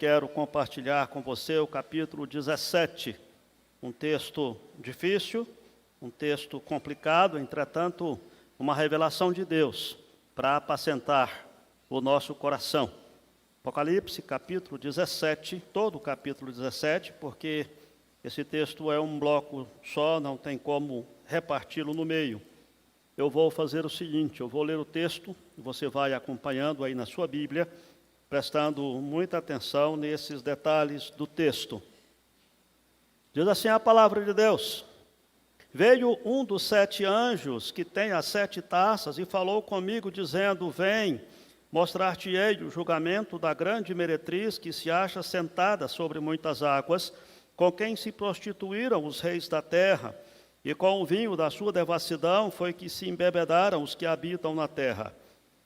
quero compartilhar com você o capítulo 17, um texto difícil, um texto complicado, entretanto, uma revelação de Deus para apacentar o nosso coração. Apocalipse, capítulo 17, todo o capítulo 17, porque esse texto é um bloco só, não tem como reparti-lo no meio. Eu vou fazer o seguinte, eu vou ler o texto, você vai acompanhando aí na sua Bíblia, prestando muita atenção nesses detalhes do texto. Diz assim a palavra de Deus: Veio um dos 7 anjos que tem as 7 taças e falou comigo, dizendo: Vem, mostrar-te-ei o julgamento da grande meretriz que se acha sentada sobre muitas águas, com quem se prostituíram os reis da terra, e com o vinho da sua devassidão foi que se embebedaram os que habitam na terra.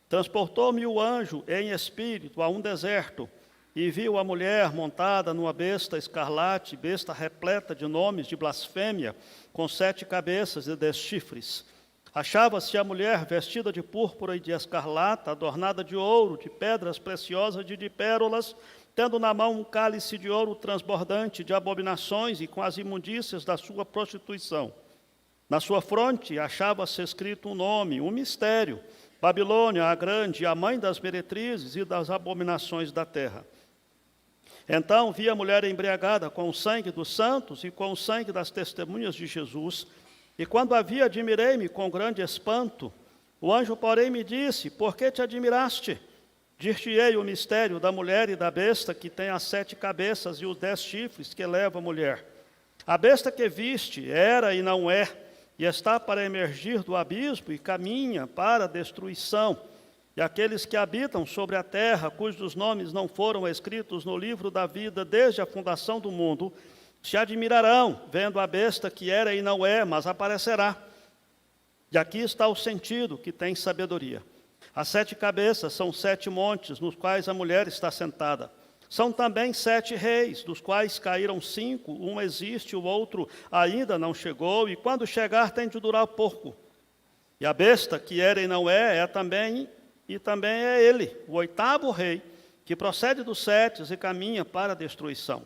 Transportou-me o anjo em espírito a um deserto, e viu a mulher montada numa besta escarlate, besta repleta de nomes de blasfêmia, com 7 cabeças e 10 chifres. Achava-se a mulher vestida de púrpura e de escarlata, adornada de ouro, de pedras preciosas e de pérolas, tendo na mão um cálice de ouro transbordante de abominações e com as imundícias da sua prostituição. Na sua fronte achava-se escrito um nome, um mistério: Babilônia, a grande, a mãe das meretrizes e das abominações da terra. Então vi a mulher embriagada com o sangue dos santos e com o sangue das testemunhas de Jesus, e quando a vi, admirei-me com grande espanto. O anjo, porém, me disse: Por que te admiraste? Dir-te-ei o mistério da mulher e da besta que tem as 7 cabeças e os 10 chifres que leva a mulher. A besta que viste era e não é, e está para emergir do abismo e caminha para a destruição. E aqueles que habitam sobre a terra, cujos nomes não foram escritos no livro da vida desde a fundação do mundo, se admirarão, vendo a besta que era e não é, mas aparecerá. E aqui está o sentido que tem sabedoria. As 7 cabeças são 7 montes, nos quais a mulher está sentada. São também 7 reis, dos quais caíram 5, um existe, o outro ainda não chegou, e quando chegar tem de durar pouco. E a besta, que era e não é, também é ele, o 8º rei, que procede dos 7 e caminha para a destruição.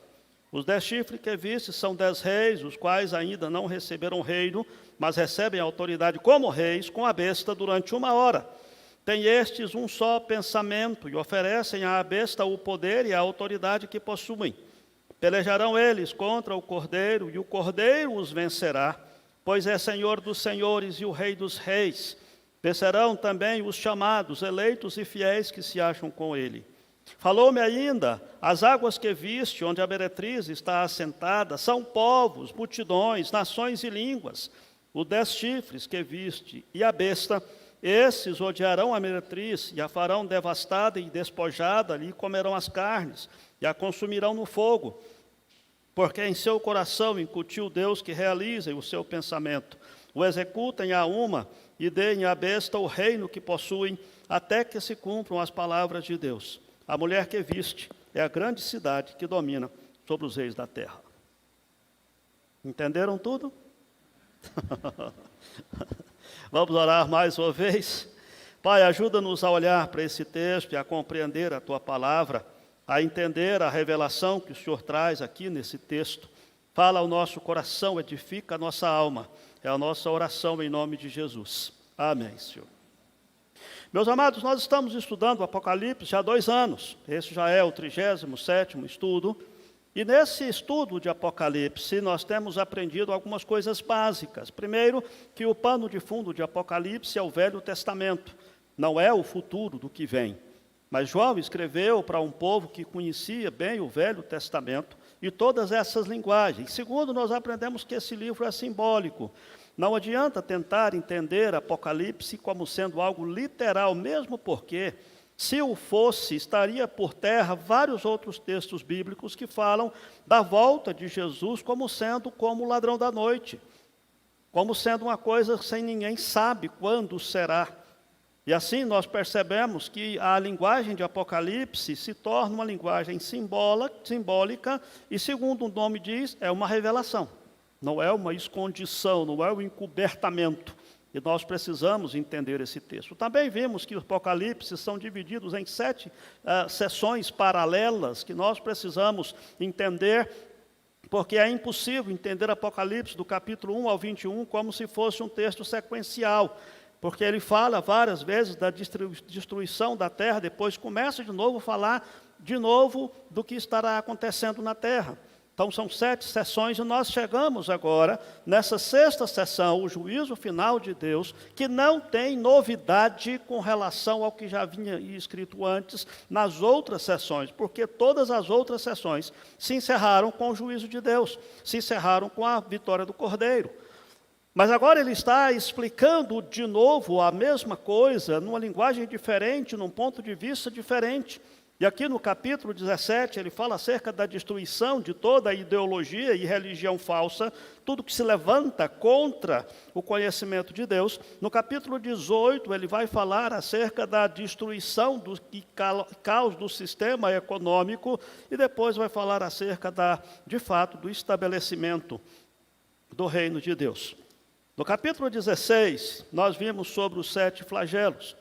Os 10 chifres que viste são 10 reis, os quais ainda não receberam reino, mas recebem autoridade como reis com a besta durante 1 hora. Tem estes um só pensamento e oferecem à besta o poder e a autoridade que possuem. Pelejarão eles contra o Cordeiro, e o Cordeiro os vencerá, pois é Senhor dos senhores e o Rei dos reis. Vencerão também os chamados, eleitos e fiéis que se acham com ele. Falou-me ainda: as águas que viste, onde a meretriz está assentada, são povos, multidões, nações e línguas. Os 10 chifres que viste e a besta, esses odiarão a meretriz e a farão devastada e despojada, ali comerão as carnes e a consumirão no fogo, porque em seu coração incutiu Deus que realize o seu pensamento. O executem a uma e deem à besta o reino que possuem, até que se cumpram as palavras de Deus. A mulher que viste é a grande cidade que domina sobre os reis da terra. Entenderam tudo? Vamos orar mais uma vez. Pai, ajuda-nos a olhar para esse texto e a compreender a Tua palavra, a entender a revelação que o Senhor traz aqui nesse texto. Fala ao nosso coração, edifica a nossa alma. É a nossa oração em nome de Jesus. Amém, Senhor. Meus amados, nós estamos estudando o Apocalipse há 2 anos. Esse já é o 37º estudo. E nesse estudo de Apocalipse, nós temos aprendido algumas coisas básicas. Primeiro, que o pano de fundo de Apocalipse é o Velho Testamento, não é o futuro do que vem. Mas João escreveu para um povo que conhecia bem o Velho Testamento e todas essas linguagens. Segundo, nós aprendemos que esse livro é simbólico. Não adianta tentar entender Apocalipse como sendo algo literal, mesmo porque, se o fosse, estaria por terra vários outros textos bíblicos que falam da volta de Jesus como sendo como o ladrão da noite, como sendo uma coisa sem ninguém sabe quando será. E assim nós percebemos que a linguagem de Apocalipse se torna uma linguagem simbólica e, segundo o nome diz, é uma revelação. Não é uma escondição, não é um encobertamento. E nós precisamos entender esse texto. Também vimos que os Apocalipse são divididos em 7 sessões paralelas que nós precisamos entender, porque é impossível entender Apocalipse do capítulo 1 ao 21 como se fosse um texto sequencial, porque ele fala várias vezes da destruição da terra, depois começa de novo a falar de novo do que estará acontecendo na terra. Então são 7 sessões e nós chegamos agora nessa 6ª sessão, o juízo final de Deus, que não tem novidade com relação ao que já vinha escrito antes nas outras sessões, porque todas as outras sessões se encerraram com o juízo de Deus, se encerraram com a vitória do Cordeiro. Mas agora ele está explicando de novo a mesma coisa, numa linguagem diferente, num ponto de vista diferente. E aqui no capítulo 17, ele fala acerca da destruição de toda a ideologia e religião falsa, tudo que se levanta contra o conhecimento de Deus. No capítulo 18, ele vai falar acerca da destruição do caos do sistema econômico, e depois vai falar acerca de fato, do estabelecimento do reino de Deus. No capítulo 16, nós vimos sobre os 7 flagelos.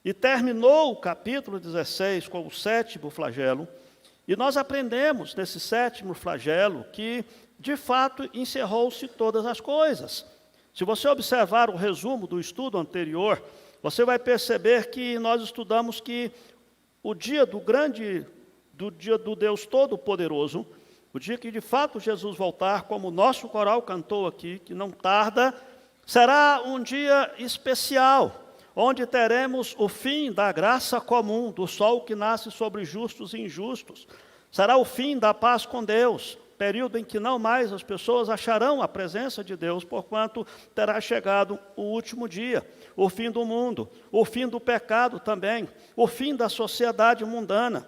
E terminou o capítulo 16 com o 7º flagelo, e nós aprendemos nesse 7º flagelo que, de fato, encerrou-se todas as coisas. Se você observar o resumo do estudo anterior, você vai perceber que nós estudamos que o dia do dia do Deus Todo-Poderoso, o dia que de fato Jesus voltar, como o nosso coral cantou aqui, que não tarda, será um dia especial, onde teremos o fim da graça comum, do sol que nasce sobre justos e injustos. Será o fim da paz com Deus, período em que não mais as pessoas acharão a presença de Deus, porquanto terá chegado o último dia, o fim do mundo, o fim do pecado também, o fim da sociedade mundana.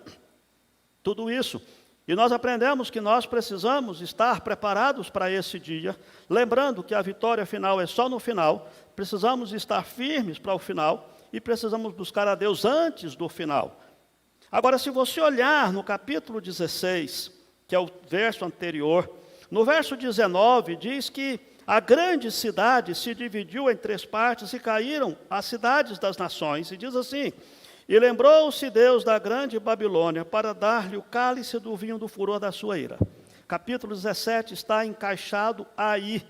Tudo isso. E nós aprendemos que nós precisamos estar preparados para esse dia, lembrando que a vitória final é só no final, precisamos estar firmes para o final e precisamos buscar a Deus antes do final. Agora, se você olhar no capítulo 16, que é o verso anterior, no verso 19 diz que a grande cidade se dividiu em 3 partes e caíram as cidades das nações, e diz assim: e lembrou-se Deus da grande Babilônia para dar-lhe o cálice do vinho do furor da sua ira. Capítulo 17 está encaixado aí,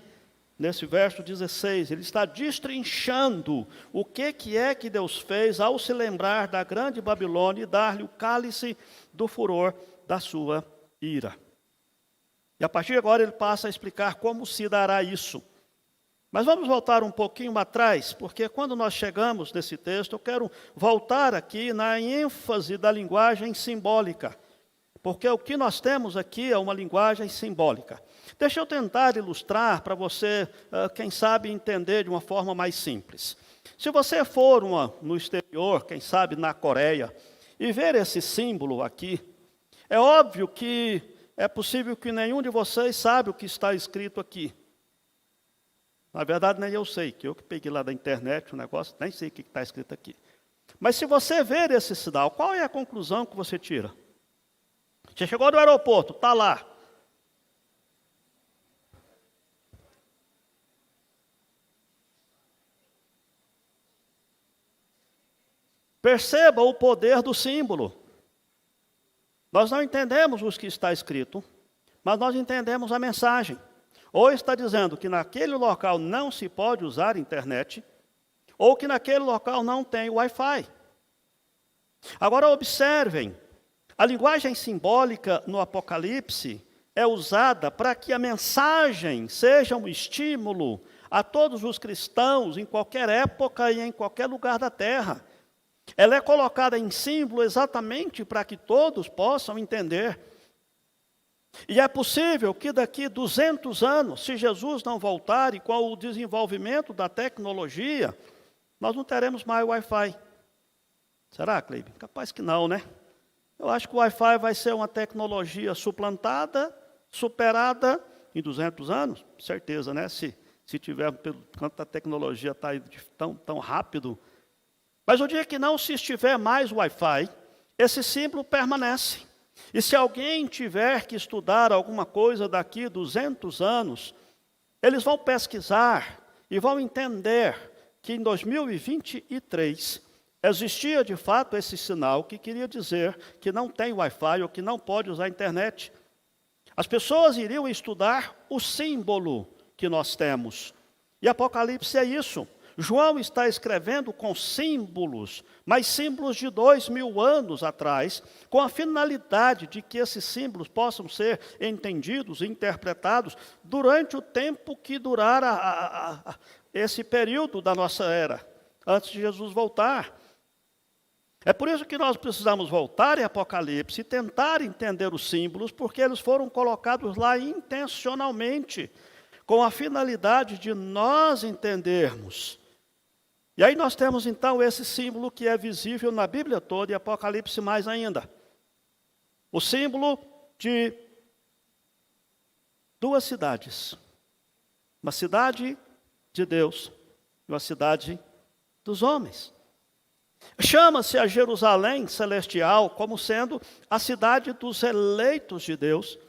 nesse verso 16. Ele está destrinchando o que é que Deus fez ao se lembrar da grande Babilônia e dar-lhe o cálice do furor da sua ira. E a partir de agora ele passa a explicar como se dará isso. Mas vamos voltar um pouquinho atrás, porque quando nós chegamos nesse texto, eu quero voltar aqui na ênfase da linguagem simbólica, porque o que nós temos aqui é uma linguagem simbólica. Deixa eu tentar ilustrar para você, quem sabe, entender de uma forma mais simples. Se você for no exterior, quem sabe na Coreia, e ver esse símbolo aqui, é óbvio que é possível que nenhum de vocês sabe o que está escrito aqui. Na verdade, nem eu sei, que eu que peguei lá da internet o negócio, nem sei o que está escrito aqui. Mas se você ver esse sinal, qual é a conclusão que você tira? Você chegou no aeroporto, está lá. Perceba o poder do símbolo. Nós não entendemos o que está escrito, mas nós entendemos a mensagem. Ou está dizendo que naquele local não se pode usar internet, ou que naquele local não tem Wi-Fi. Agora observem, a linguagem simbólica no Apocalipse é usada para que a mensagem seja um estímulo a todos os cristãos em qualquer época e em qualquer lugar da terra. Ela é colocada em símbolo exatamente para que todos possam entender. E é possível que daqui 200 anos, se Jesus não voltar e com o desenvolvimento da tecnologia, nós não teremos mais Wi-Fi. Será, Cleibe? Capaz que não, né? Eu acho que o Wi-Fi vai ser uma tecnologia suplantada, superada em 200 anos, certeza, né? Se tiver, pelo quanto a tecnologia está tão rápido. Mas o dia que não se estiver mais Wi-Fi, esse símbolo permanece. E se alguém tiver que estudar alguma coisa daqui 200 anos, eles vão pesquisar e vão entender que em 2023 existia de fato esse sinal que queria dizer que não tem Wi-Fi ou que não pode usar a internet. As pessoas iriam estudar o símbolo que nós temos. E Apocalipse é isso. João está escrevendo com símbolos, mas símbolos de 2000 anos atrás, com a finalidade de que esses símbolos possam ser entendidos e interpretados durante o tempo que durar esse período da nossa era, antes de Jesus voltar. É por isso que nós precisamos voltar em Apocalipse e tentar entender os símbolos, porque eles foram colocados lá intencionalmente, com a finalidade de nós entendermos. E aí nós temos então esse símbolo que é visível na Bíblia toda e Apocalipse mais ainda. O símbolo de duas cidades. Uma cidade de Deus e uma cidade dos homens. Chama-se a Jerusalém celestial como sendo a cidade dos eleitos de Deus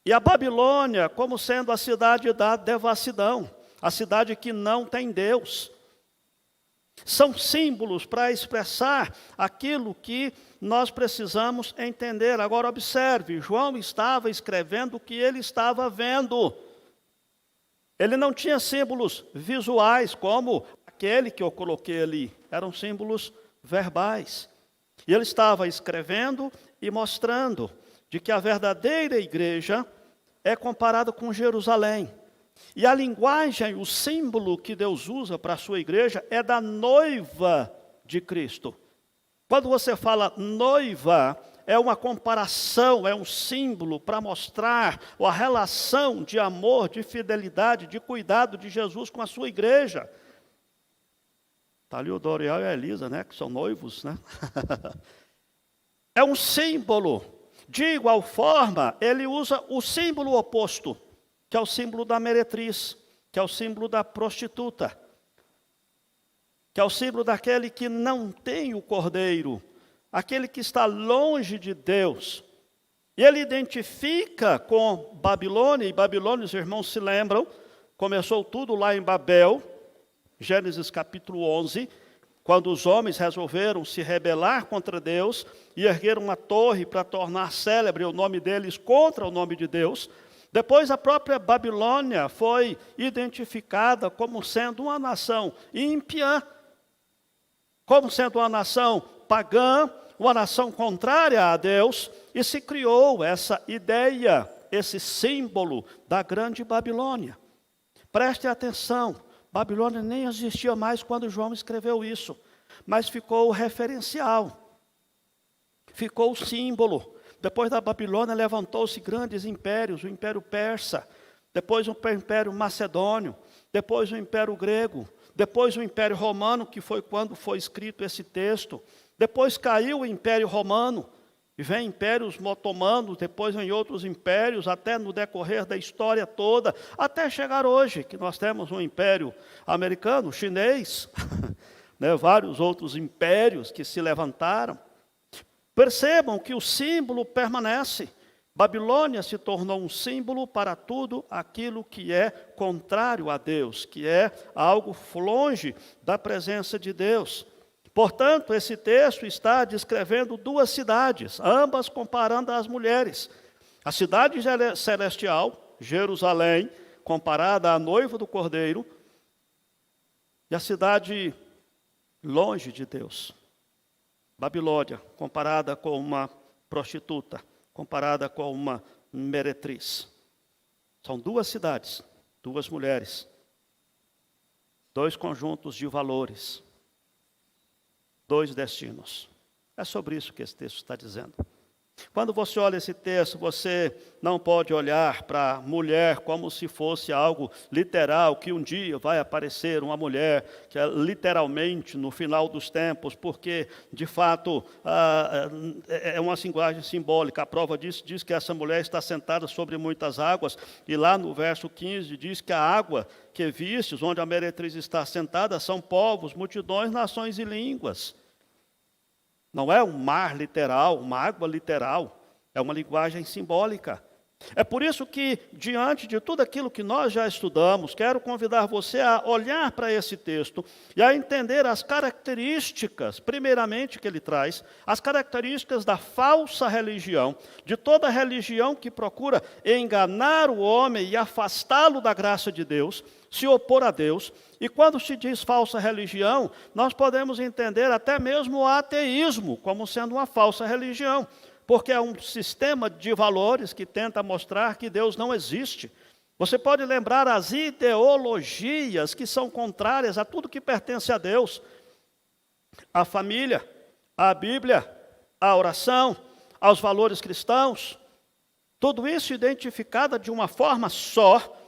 e a Babilônia como sendo a cidade da devassidão, a cidade que não tem Deus. São símbolos para expressar aquilo que nós precisamos entender. Agora observe, João estava escrevendo o que ele estava vendo. Ele não tinha símbolos visuais como aquele que eu coloquei ali. Eram símbolos verbais. E ele estava escrevendo e mostrando de que a verdadeira igreja é comparada com Jerusalém. E a linguagem, o símbolo que Deus usa para a sua igreja é da noiva de Cristo. Quando você fala noiva, é uma comparação, é um símbolo para mostrar a relação de amor, de fidelidade, de cuidado de Jesus com a sua igreja. Está ali o Doriel e a Elisa, né, que são noivos, né? É um símbolo. De igual forma, ele usa o símbolo oposto, que é o símbolo da meretriz, que é o símbolo da prostituta, que é o símbolo daquele que não tem o cordeiro, aquele que está longe de Deus. E ele identifica com Babilônia, e Babilônia, os irmãos se lembram, começou tudo lá em Babel, Gênesis capítulo 11, quando os homens resolveram se rebelar contra Deus e erguer uma torre para tornar célebre o nome deles contra o nome de Deus. Depois a própria Babilônia foi identificada como sendo uma nação ímpia, como sendo uma nação pagã, uma nação contrária a Deus, e se criou essa ideia, esse símbolo da grande Babilônia. Preste atenção, Babilônia nem existia mais quando João escreveu isso, mas ficou o referencial, ficou o símbolo. Depois da Babilônia levantou-se grandes impérios, o Império Persa, depois o Império Macedônio, depois o Império Grego, depois o Império Romano, que foi quando foi escrito esse texto. Depois caiu o Império Romano, e vem impérios otomanos, depois vem outros impérios, até no decorrer da história toda, até chegar hoje, que nós temos um Império americano, chinês, né, vários outros impérios que se levantaram. Percebam que o símbolo permanece. Babilônia se tornou um símbolo para tudo aquilo que é contrário a Deus, que é algo longe da presença de Deus. Portanto, esse texto está descrevendo duas cidades, ambas comparando as mulheres. A cidade celestial, Jerusalém, comparada à noiva do Cordeiro, e a cidade longe de Deus, Babilônia, comparada com uma prostituta, comparada com uma meretriz. São duas cidades, duas mulheres, dois conjuntos de valores, dois destinos. É sobre isso que esse texto está dizendo. Quando você olha esse texto, você não pode olhar para a mulher como se fosse algo literal, que um dia vai aparecer uma mulher, que é literalmente no final dos tempos, porque, de fato, é uma linguagem simbólica. A prova disso diz que essa mulher está sentada sobre muitas águas, e lá no verso 15 diz que a água que vistes, onde a meretriz está sentada, são povos, multidões, nações e línguas. Não é um mar literal, uma água literal, é uma linguagem simbólica É por isso que, diante de tudo aquilo que nós já estudamos, quero convidar você a olhar para esse texto e a entender as características, primeiramente, que ele traz, as características da falsa religião, de toda religião que procura enganar o homem e afastá-lo da graça de Deus, se opor a Deus. E quando se diz falsa religião, nós podemos entender até mesmo o ateísmo como sendo uma falsa religião. Porque é um sistema de valores que tenta mostrar que Deus não existe. Você pode lembrar as ideologias que são contrárias a tudo que pertence a Deus. A família, a Bíblia, a oração, aos valores cristãos. Tudo isso identificado de uma forma só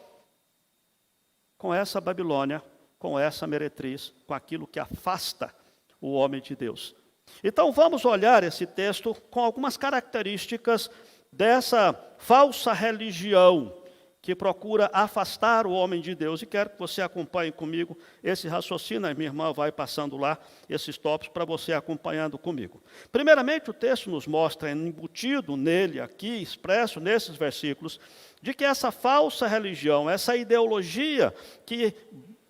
com essa Babilônia, com essa meretriz, com aquilo que afasta o homem de Deus. Então vamos olhar esse texto com algumas características dessa falsa religião que procura afastar o homem de Deus. E quero que você acompanhe comigo esse raciocínio. A minha irmã vai passando lá esses tópicos para você acompanhando comigo. Primeiramente, o texto nos mostra, embutido nele aqui, expresso nesses versículos, de que essa falsa religião, essa ideologia que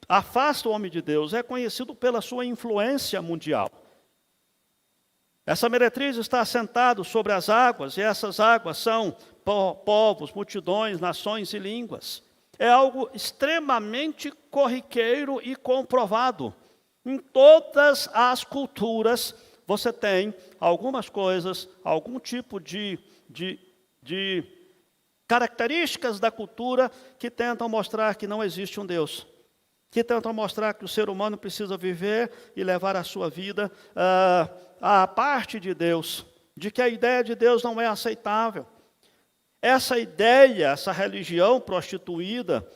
afasta o homem de Deus, é conhecido pela sua influência mundial. Essa meretriz está assentada sobre as águas, e essas águas são povos, multidões, nações e línguas. É algo extremamente corriqueiro e comprovado. Em todas as culturas, você tem algumas coisas, algum tipo de características da cultura que tentam mostrar que não existe um Deus. Que tentam mostrar que o ser humano precisa viver e levar a sua vida à parte de Deus, de que a ideia de Deus não é aceitável. Essa ideia, essa religião prostituída,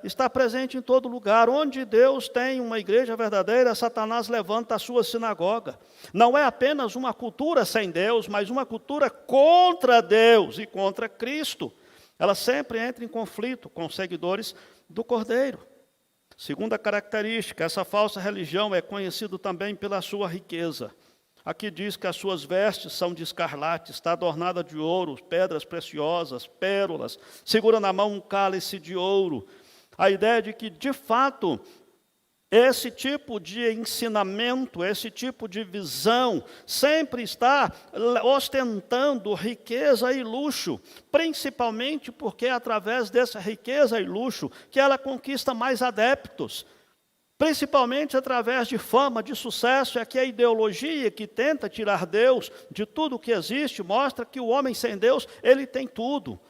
está presente em todo lugar. Onde Deus tem uma igreja verdadeira, Satanás levanta a sua sinagoga. Não é apenas uma cultura sem Deus, mas uma cultura contra Deus e contra Cristo. Ela sempre entra em conflito com os seguidores do Cordeiro. Segunda característica, essa falsa religião é conhecida também pela sua riqueza. Aqui diz que as suas vestes são de escarlate, está adornada de ouro, pedras preciosas, pérolas, segura na mão um cálice de ouro. A ideia de que, de fato, esse tipo de ensinamento, esse tipo de visão, sempre está ostentando riqueza e luxo, principalmente porque é através dessa riqueza e luxo que ela conquista mais adeptos, principalmente através de fama, de sucesso. É que a ideologia que tenta tirar Deus de tudo o que existe, mostra que o homem sem Deus, ele tem tudo.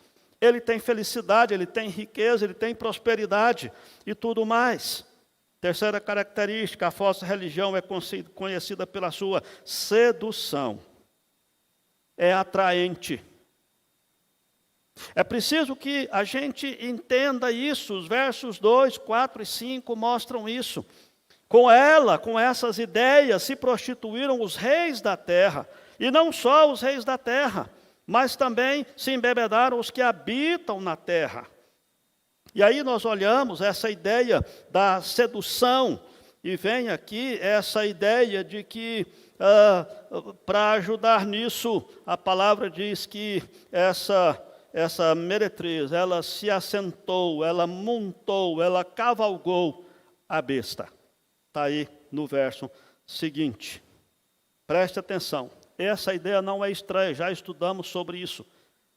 Ele tem felicidade, ele tem riqueza, ele tem prosperidade e tudo mais. Terceira característica, a falsa religião é conhecida pela sua sedução. É atraente. É preciso que a gente entenda isso. Os versos 2, 4 e 5 mostram isso. Com ela, com essas ideias, se prostituíram os reis da terra. E não só os reis da terra, mas também se embebedaram os que habitam na terra. E aí nós olhamos essa ideia da sedução, e vem aqui essa ideia de que, para ajudar nisso, a palavra diz que essa meretriz, ela se assentou, ela montou, ela cavalgou a besta. Está aí no verso seguinte. Preste atenção, essa ideia não é estranha, já estudamos sobre isso,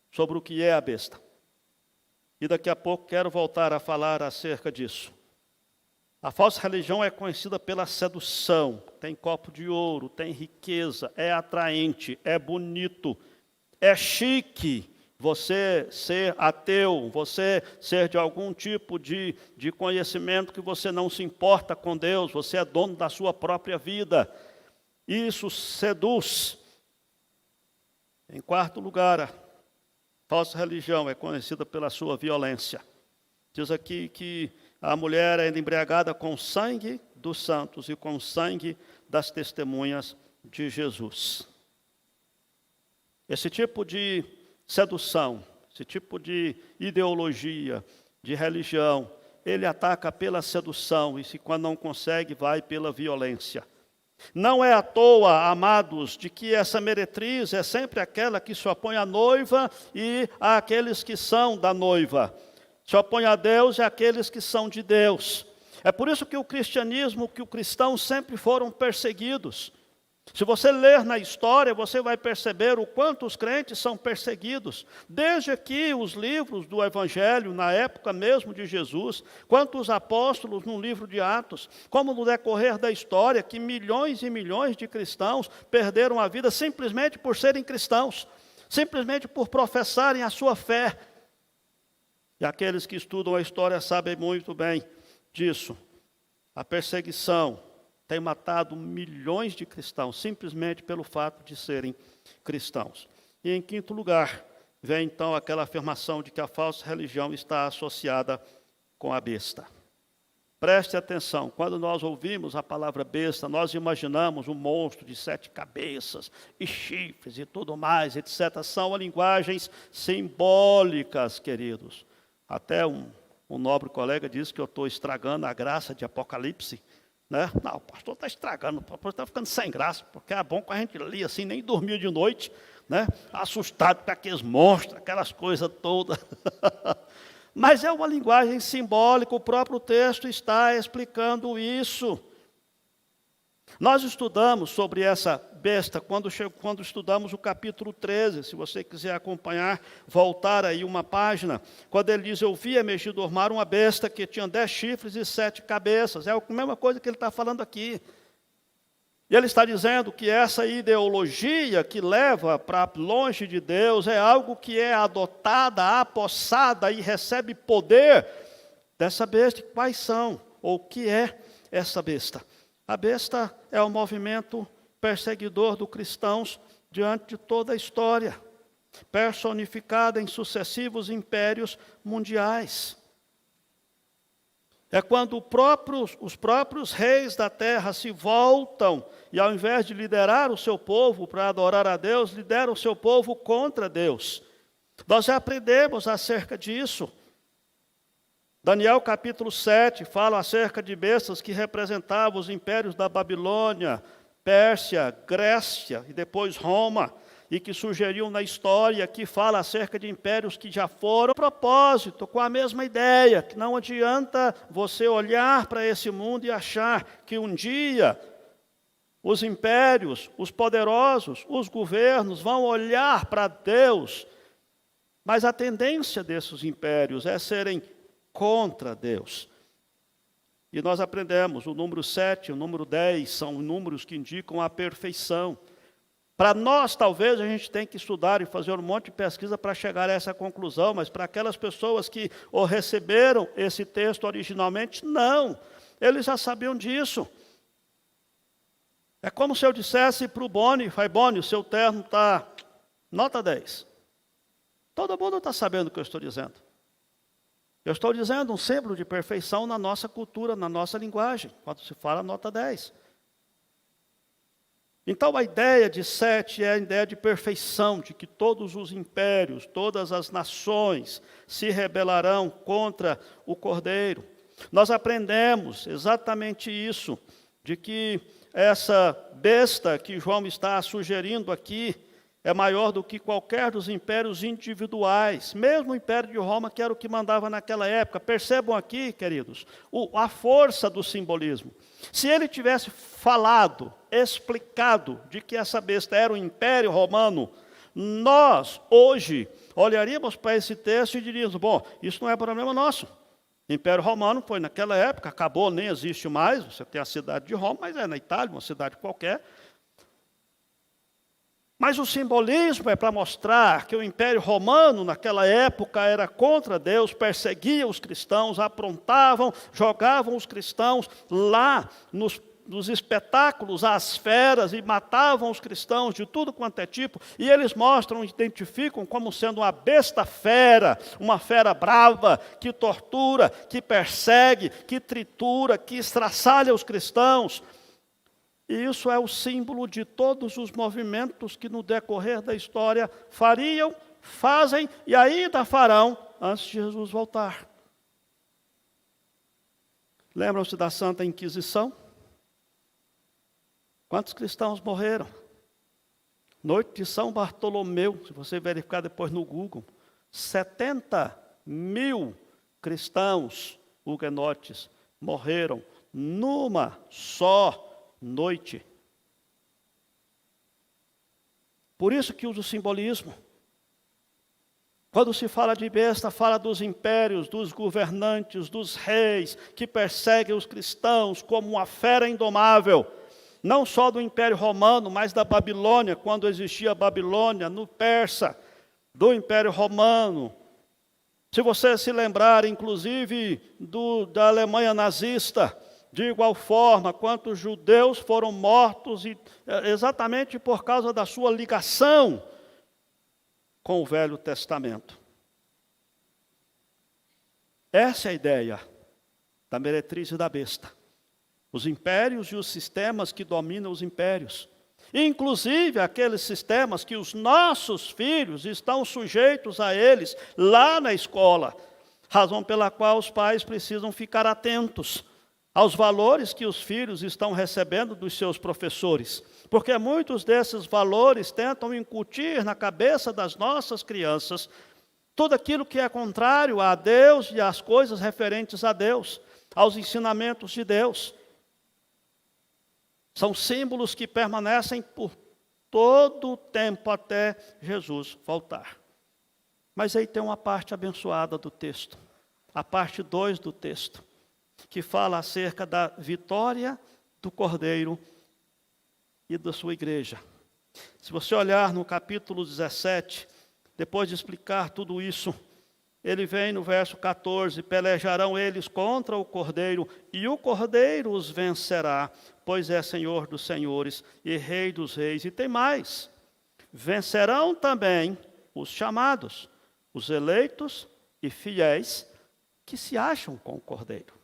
sobre o que é a besta. E daqui a pouco quero voltar a falar acerca disso. A falsa religião é conhecida pela sedução. Tem copo de ouro, tem riqueza, é atraente, é bonito, é chique você ser ateu, você ser de algum tipo de conhecimento que você não se importa com Deus, você é dono da sua própria vida. Isso seduz. Em quarto lugar, falsa religião é conhecida pela sua violência. Diz aqui que a mulher é embriagada com o sangue dos santos e com o sangue das testemunhas de Jesus. Esse tipo de sedução, esse tipo de ideologia, de religião, ele ataca pela sedução e, se quando não consegue, vai pela violência. Não é à toa, amados, de que essa meretriz é sempre aquela que se opõe à noiva e àqueles que são da noiva. Se opõe a Deus e àqueles que são de Deus. É por isso que o cristianismo, que os cristãos sempre foram perseguidos. Se você ler na história, você vai perceber o quanto os crentes são perseguidos. Desde aqui os livros do Evangelho, na época mesmo de Jesus, quanto os apóstolos no livro de Atos, como no decorrer da história, que milhões e milhões de cristãos perderam a vida simplesmente por serem cristãos, simplesmente por professarem a sua fé. E aqueles que estudam a história sabem muito bem disso. A perseguição tem matado milhões de cristãos, simplesmente pelo fato de serem cristãos. E em quinto lugar, vem então aquela afirmação de que a falsa religião está associada com a besta. Preste atenção, quando nós ouvimos a palavra besta, nós imaginamos um monstro de 7 cabeças e chifres e tudo mais, etc. São linguagens simbólicas, queridos. Até um nobre colega disse que eu estou estragando a graça de Apocalipse, né? Não, o pastor está estragando, o pastor está ficando sem graça, porque é bom que a gente lia assim, nem dormia de noite, né? Assustado com aqueles monstros, aquelas coisas todas. Mas é uma linguagem simbólica, o próprio texto está explicando isso. Nós estudamos sobre essa besta quando estudamos o capítulo 13, se você quiser acompanhar, voltar aí uma página, quando ele diz, eu vi emergir do mar uma besta que tinha 10 chifres e 7 cabeças, é a mesma coisa que ele está falando aqui. E ele está dizendo que essa ideologia que leva para longe de Deus é algo que é adotada, apossada e recebe poder dessa besta. Quais são, ou o que é essa besta? A besta é o movimento perseguidor dos cristãos diante de toda a história, personificada em sucessivos impérios mundiais. É quando os próprios reis da terra se voltam e, ao invés de liderar o seu povo para adorar a Deus, lideram o seu povo contra Deus. Nós já aprendemos acerca disso. Daniel capítulo 7 fala acerca de bestas que representavam os impérios da Babilônia, Pérsia, Grécia e depois Roma, e que surgiriam na história, que fala acerca de impérios que já foram. A propósito, com a mesma ideia, que não adianta você olhar para esse mundo e achar que um dia os impérios, os poderosos, os governos vão olhar para Deus, mas a tendência desses impérios é serem contra Deus. E nós aprendemos, o número 7, o número 10, são números que indicam a perfeição. Para nós, talvez, a gente tem que estudar e fazer um monte de pesquisa para chegar a essa conclusão, mas para aquelas pessoas que receberam esse texto originalmente, não. Eles já sabiam disso. É como se eu dissesse para o Boni, Boni, o seu terno está nota 10. Todo mundo está sabendo o que eu estou dizendo. Eu estou dizendo um símbolo de perfeição na nossa cultura, na nossa linguagem, quando se fala nota 10. Então a ideia de 7 é a ideia de perfeição, de que todos os impérios, todas as nações se rebelarão contra o Cordeiro. Nós aprendemos exatamente isso, de que essa besta que João está sugerindo aqui, é maior do que qualquer dos impérios individuais, mesmo o Império de Roma, que era o que mandava naquela época. Percebam aqui, queridos, a força do simbolismo. Se ele tivesse falado, explicado de que essa besta era o Império Romano, nós, hoje, olharíamos para esse texto e diríamos, bom, isso não é problema nosso. O Império Romano foi naquela época, acabou, nem existe mais, você tem a cidade de Roma, mas é na Itália, uma cidade qualquer. Mas o simbolismo é para mostrar que o Império Romano, naquela época, era contra Deus, perseguia os cristãos, aprontavam, jogavam os cristãos lá nos espetáculos, às feras, e matavam os cristãos de tudo quanto é tipo, e eles mostram, identificam como sendo uma besta fera, uma fera brava, que tortura, que persegue, que tritura, que estraçalha os cristãos. E isso é o símbolo de todos os movimentos que no decorrer da história fariam, fazem e ainda farão antes de Jesus voltar. Lembram-se da Santa Inquisição? Quantos cristãos morreram? Noite de São Bartolomeu, se você verificar depois no Google, 70.000 cristãos huguenotes morreram numa só noite. Por isso que usa o simbolismo. Quando se fala de besta, fala dos impérios, dos governantes, dos reis, que perseguem os cristãos como uma fera indomável. Não só do Império Romano, mas da Babilônia, quando existia a Babilônia, no Persa, do Império Romano. Se você se lembrar, inclusive, da Alemanha nazista, de igual forma, quantos judeus foram mortos exatamente por causa da sua ligação com o Velho Testamento. Essa é a ideia da meretriz e da besta. Os impérios e os sistemas que dominam os impérios. Inclusive aqueles sistemas que os nossos filhos estão sujeitos a eles lá na escola. Razão pela qual os pais precisam ficar atentos aos valores que os filhos estão recebendo dos seus professores. Porque muitos desses valores tentam incutir na cabeça das nossas crianças tudo aquilo que é contrário a Deus e às coisas referentes a Deus, aos ensinamentos de Deus. São símbolos que permanecem por todo o tempo até Jesus voltar. Mas aí tem uma parte abençoada do texto, a parte 2 do texto, que fala acerca da vitória do Cordeiro e da sua igreja. Se você olhar no capítulo 17, depois de explicar tudo isso, ele vem no verso 14, pelejarão eles contra o Cordeiro, e o Cordeiro os vencerá, pois é Senhor dos senhores e Rei dos reis. E tem mais, vencerão também os chamados, os eleitos e fiéis, que se acham com o Cordeiro.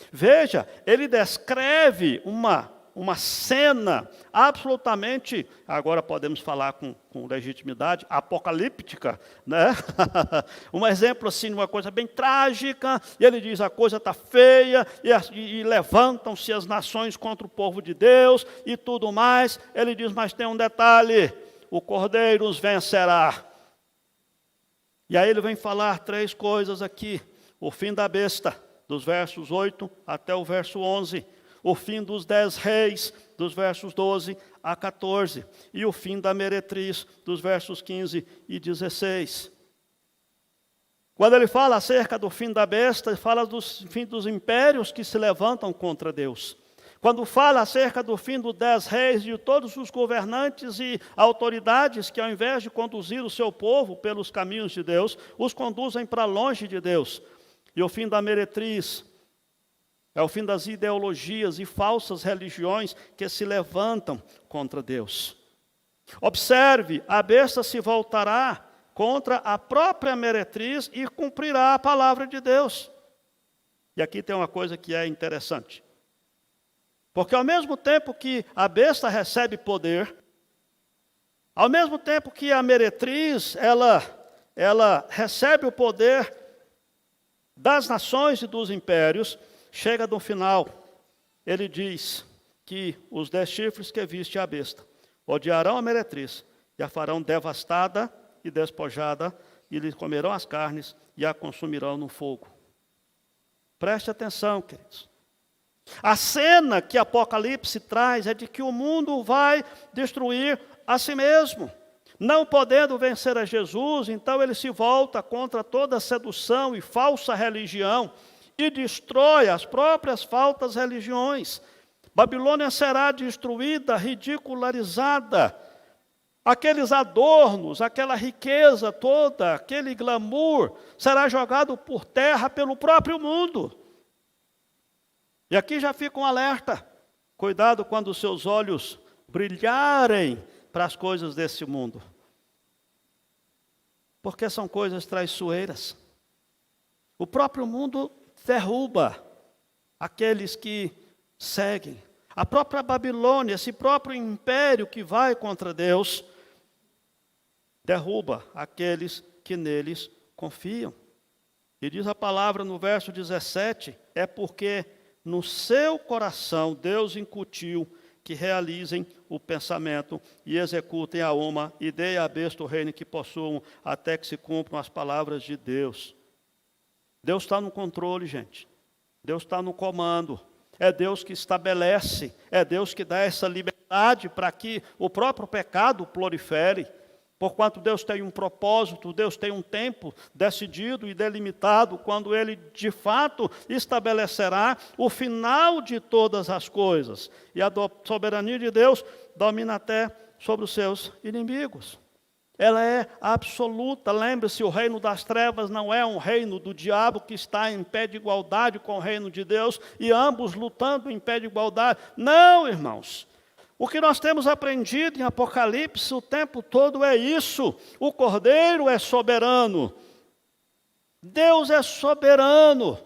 Veja, ele descreve uma cena absolutamente, agora podemos falar com legitimidade, apocalíptica, né? Um exemplo assim, uma coisa bem trágica, e ele diz, a coisa está feia, e levantam-se as nações contra o povo de Deus, e tudo mais. Ele diz, mas tem um detalhe, o Cordeiro os vencerá. E aí ele vem falar 3 coisas aqui, o fim da besta, dos versos 8 até o verso 11, o fim dos 10 reis, dos versos 12 a 14, e o fim da meretriz, dos versos 15 e 16. Quando ele fala acerca do fim da besta, ele fala do fim dos impérios que se levantam contra Deus. Quando fala acerca do fim dos 10 reis e de todos os governantes e autoridades que, ao invés de conduzir o seu povo pelos caminhos de Deus, os conduzem para longe de Deus. E o fim da meretriz é o fim das ideologias e falsas religiões que se levantam contra Deus. Observe, a besta se voltará contra a própria meretriz e cumprirá a palavra de Deus. E aqui tem uma coisa que é interessante. Porque ao mesmo tempo que a besta recebe poder, ao mesmo tempo que a meretriz, ela recebe o poder das nações e dos impérios, chega no final, ele diz que os 10 chifres que viste a besta odiarão a meretriz e a farão devastada e despojada, e lhe comerão as carnes e a consumirão no fogo. Preste atenção, queridos. A cena que Apocalipse traz é de que o mundo vai destruir a si mesmo. Não podendo vencer a Jesus, então ele se volta contra toda sedução e falsa religião e destrói as próprias falsas religiões. Babilônia será destruída, ridicularizada. Aqueles adornos, aquela riqueza toda, aquele glamour, será jogado por terra pelo próprio mundo. E aqui já fica um alerta. Cuidado quando os seus olhos brilharem para as coisas desse mundo. Porque são coisas traiçoeiras. O próprio mundo derruba aqueles que seguem. A própria Babilônia, esse próprio império que vai contra Deus, derruba aqueles que neles confiam. E diz a palavra no verso 17, é porque no seu coração Deus incutiu que realizem o pensamento e executem a uma e deem à besta o reino que possuam, até que se cumpram as palavras de Deus. Deus está no controle, gente. Deus está no comando. É Deus que estabelece, é Deus que dá essa liberdade para que o próprio pecado prolifere. Porquanto Deus tem um propósito, Deus tem um tempo decidido e delimitado, quando Ele de fato estabelecerá o final de todas as coisas. E a soberania de Deus domina até sobre os seus inimigos. Ela é absoluta. Lembre-se, o reino das trevas não é um reino do diabo que está em pé de igualdade com o reino de Deus, e ambos lutando em pé de igualdade. Não, irmãos. O que nós temos aprendido em Apocalipse o tempo todo é isso. O Cordeiro é soberano. Deus é soberano.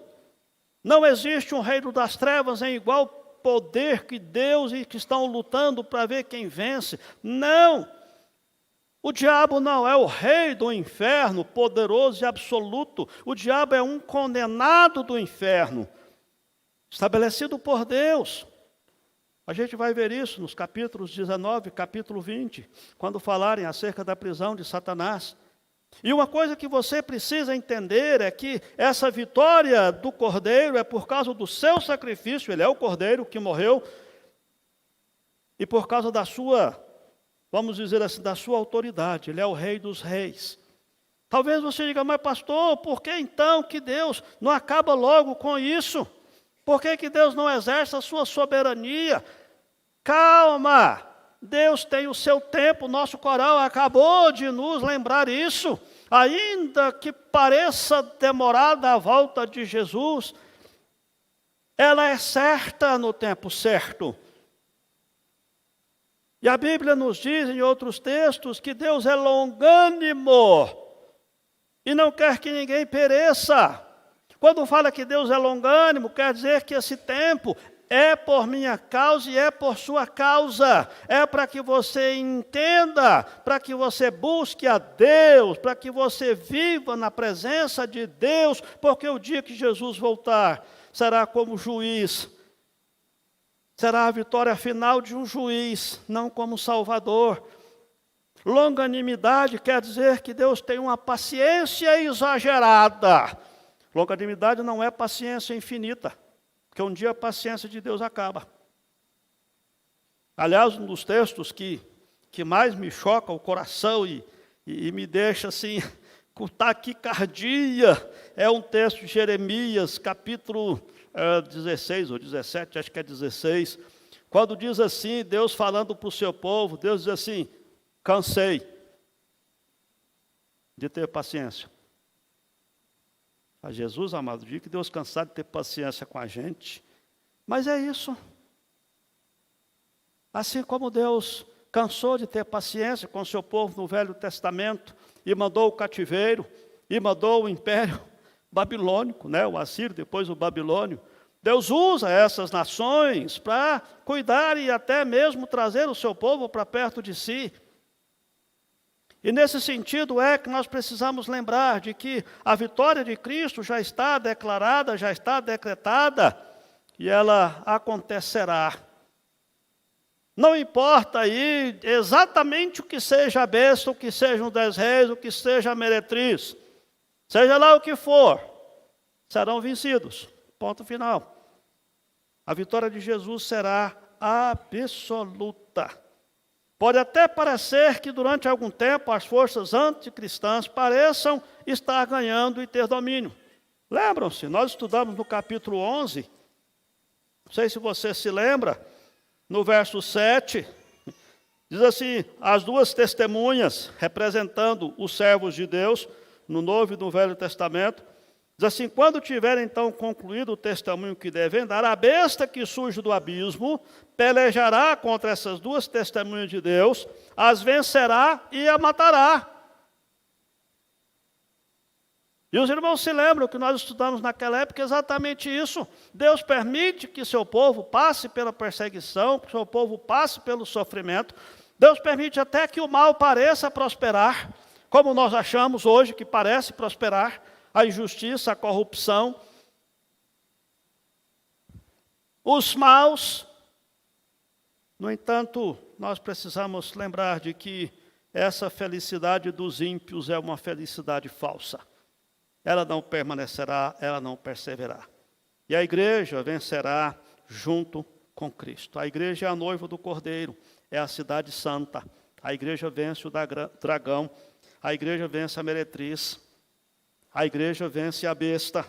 Não existe um reino das trevas em igual poder que Deus e que estão lutando para ver quem vence. Não. O diabo não é o rei do inferno, poderoso e absoluto. O diabo é um condenado do inferno, estabelecido por Deus. A gente vai ver isso nos capítulos 19 e capítulo 20, quando falarem acerca da prisão de Satanás. E uma coisa que você precisa entender é que essa vitória do Cordeiro é por causa do seu sacrifício. Ele é o Cordeiro que morreu, e por causa da sua, vamos dizer assim, da sua autoridade. Ele é o Rei dos Reis. Talvez você diga, mas pastor, por que então que Deus não acaba logo com isso? Por que Deus não exerce a sua soberania? Calma! Deus tem o seu tempo. Nosso coral acabou de nos lembrar isso. Ainda que pareça demorada a volta de Jesus, ela é certa no tempo certo. E a Bíblia nos diz em outros textos que Deus é longânimo e não quer que ninguém pereça. Quando fala que Deus é longânimo, quer dizer que esse tempo é por minha causa e é por sua causa. É para que você entenda, para que você busque a Deus, para que você viva na presença de Deus, porque o dia que Jesus voltar será como juiz. Será a vitória final de um juiz, não como salvador. Longanimidade quer dizer que Deus tem uma paciência exagerada. Longanimidade não é paciência infinita, porque um dia a paciência de Deus acaba. Aliás, um dos textos que mais me choca o coração e me deixa assim, com taquicardia, é um texto de Jeremias, capítulo 16 ou 17, acho que é 16, quando diz assim, Deus falando para o seu povo, Deus diz assim, cansei de ter paciência. A Jesus, amado, diga que Deus cansado de ter paciência com a gente. Mas é isso. Assim como Deus cansou de ter paciência com o seu povo no Velho Testamento, e mandou o cativeiro, e mandou o império babilônico, né? O assírio, depois o babilônio. Deus usa essas nações para cuidar e até mesmo trazer o seu povo para perto de si. E nesse sentido é que nós precisamos lembrar de que a vitória de Cristo já está declarada, já está decretada, e ela acontecerá. Não importa aí exatamente o que seja a besta, o que sejam 10 reis, o que seja a meretriz, seja lá o que for, serão vencidos. Ponto final. A vitória de Jesus será absoluta. Pode até parecer que durante algum tempo as forças anticristãs pareçam estar ganhando e ter domínio. Lembram-se, nós estudamos no capítulo 11, não sei se você se lembra, no verso 7, diz assim, as duas testemunhas representando os servos de Deus, no Novo e no Velho Testamento, diz assim, quando tiverem então concluído o testemunho que devem dar, a besta que surge do abismo pelejará contra essas duas testemunhas de Deus, as vencerá e a matará. E os irmãos se lembram que nós estudamos naquela época exatamente isso. Deus permite que seu povo passe pela perseguição, que seu povo passe pelo sofrimento. Deus permite até que o mal pareça prosperar, como nós achamos hoje que parece prosperar, a injustiça, a corrupção, os maus. No entanto, nós precisamos lembrar de que essa felicidade dos ímpios é uma felicidade falsa. Ela não permanecerá, ela não perseverará. E a igreja vencerá junto com Cristo. A igreja é a noiva do Cordeiro, é a cidade santa. A igreja vence o dragão, a igreja vence a meretriz, a igreja vence a besta.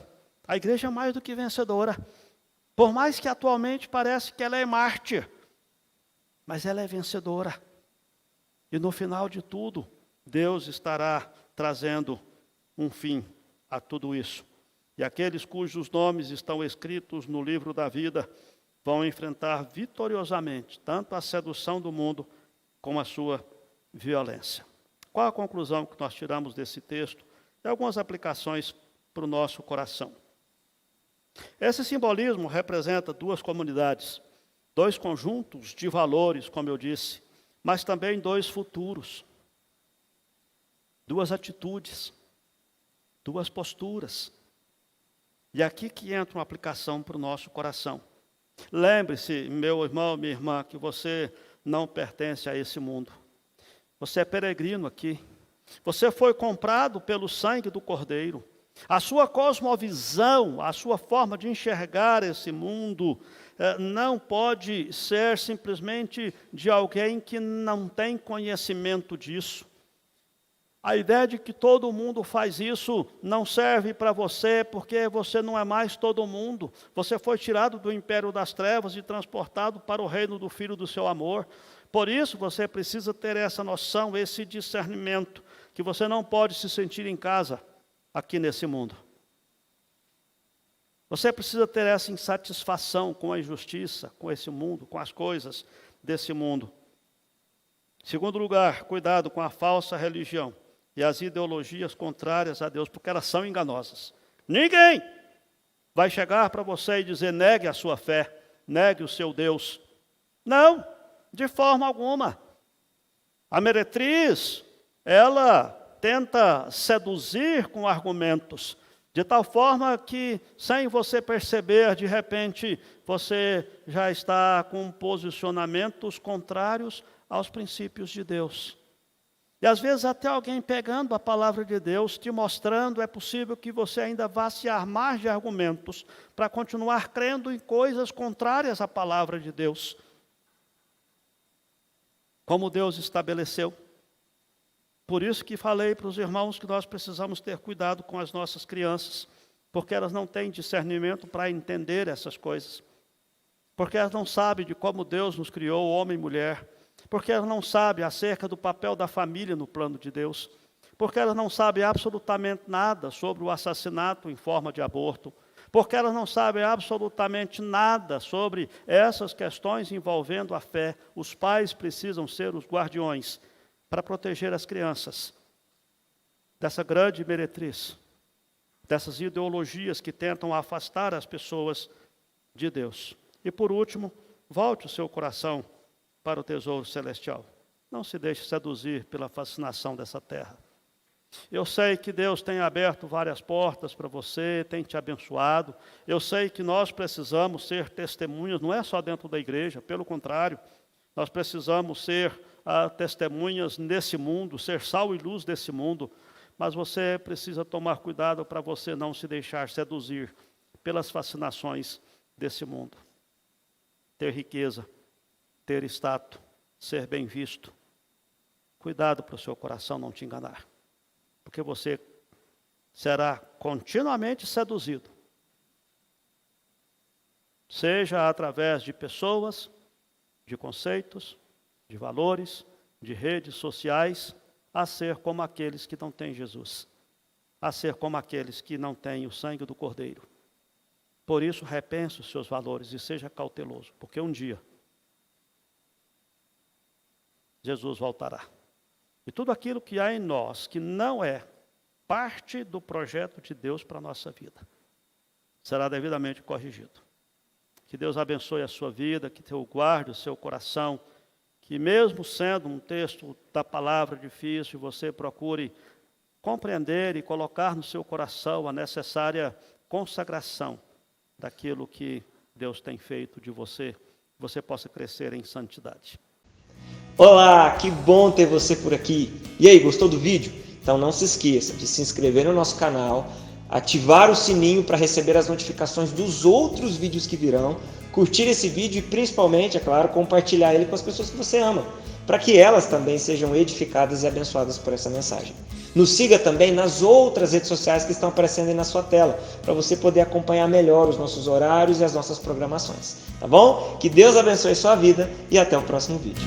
A igreja é mais do que vencedora. Por mais que atualmente pareça que ela é mártir, mas ela é vencedora. E no final de tudo, Deus estará trazendo um fim a tudo isso. E aqueles cujos nomes estão escritos no livro da vida vão enfrentar vitoriosamente tanto a sedução do mundo como a sua violência. Qual a conclusão que nós tiramos desse texto? E algumas aplicações para o nosso coração. Esse simbolismo representa duas comunidades, dois conjuntos de valores, como eu disse, mas também dois futuros, duas atitudes, duas posturas. E aqui que entra uma aplicação para o nosso coração. Lembre-se, meu irmão, minha irmã, que você não pertence a esse mundo. Você é peregrino aqui. Você foi comprado pelo sangue do Cordeiro. A sua cosmovisão, a sua forma de enxergar esse mundo não pode ser simplesmente de alguém que não tem conhecimento disso. A ideia de que todo mundo faz isso não serve para você, porque você não é mais todo mundo. Você foi tirado do império das trevas e transportado para o reino do Filho do seu amor. Por isso, você precisa ter essa noção, esse discernimento, que você não pode se sentir em casa aqui nesse mundo. Você precisa ter essa insatisfação com a injustiça, com esse mundo, com as coisas desse mundo. Segundo lugar, cuidado com a falsa religião e as ideologias contrárias a Deus, porque elas são enganosas. Ninguém vai chegar para você e dizer, negue a sua fé, negue o seu Deus. Não, de forma alguma. A meretriz, ela tenta seduzir com argumentos, de tal forma que, sem você perceber, de repente, você já está com posicionamentos contrários aos princípios de Deus. E às vezes até alguém pegando a palavra de Deus, te mostrando, é possível que você ainda vá se armar de argumentos para continuar crendo em coisas contrárias à palavra de Deus. Como Deus estabeleceu. Por isso que falei para os irmãos que nós precisamos ter cuidado com as nossas crianças, porque elas não têm discernimento para entender essas coisas. Porque elas não sabem de como Deus nos criou, homem e mulher. Porque elas não sabem acerca do papel da família no plano de Deus. Porque elas não sabem absolutamente nada sobre o assassinato em forma de aborto. Porque elas não sabem absolutamente nada sobre essas questões envolvendo a fé. Os pais precisam ser os guardiões para proteger as crianças dessa grande meretriz, dessas ideologias que tentam afastar as pessoas de Deus. E por último, volte o seu coração para o tesouro celestial. Não se deixe seduzir pela fascinação dessa terra. Eu sei que Deus tem aberto várias portas para você, tem te abençoado. Eu sei que nós precisamos ser testemunhas, não é só dentro da igreja, pelo contrário, nós precisamos ser testemunhas nesse mundo, ser sal e luz desse mundo, mas você precisa tomar cuidado para você não se deixar seduzir pelas fascinações desse mundo. Ter riqueza, ter status, ser bem visto. Cuidado para o seu coração não te enganar, porque você será continuamente seduzido, seja através de pessoas, de conceitos, de valores, de redes sociais, a ser como aqueles que não têm Jesus, a ser como aqueles que não têm o sangue do Cordeiro. Por isso, repense os seus valores e seja cauteloso, porque um dia Jesus voltará. E tudo aquilo que há em nós, que não é parte do projeto de Deus para a nossa vida, será devidamente corrigido. Que Deus abençoe a sua vida, que Deus guarde o seu coração, que mesmo sendo um texto da palavra difícil, você procure compreender e colocar no seu coração a necessária consagração daquilo que Deus tem feito de você você possa crescer em santidade. Olá, que bom ter você por aqui. E aí, gostou do vídeo? Então não se esqueça de se inscrever no nosso canal, ativar o sininho para receber as notificações dos outros vídeos que virão, curtir esse vídeo e principalmente, é claro, compartilhar ele com as pessoas que você ama, para que elas também sejam edificadas e abençoadas por essa mensagem. Nos siga também nas outras redes sociais que estão aparecendo aí na sua tela, para você poder acompanhar melhor os nossos horários e as nossas programações. Tá bom? Que Deus abençoe sua vida e até o próximo vídeo.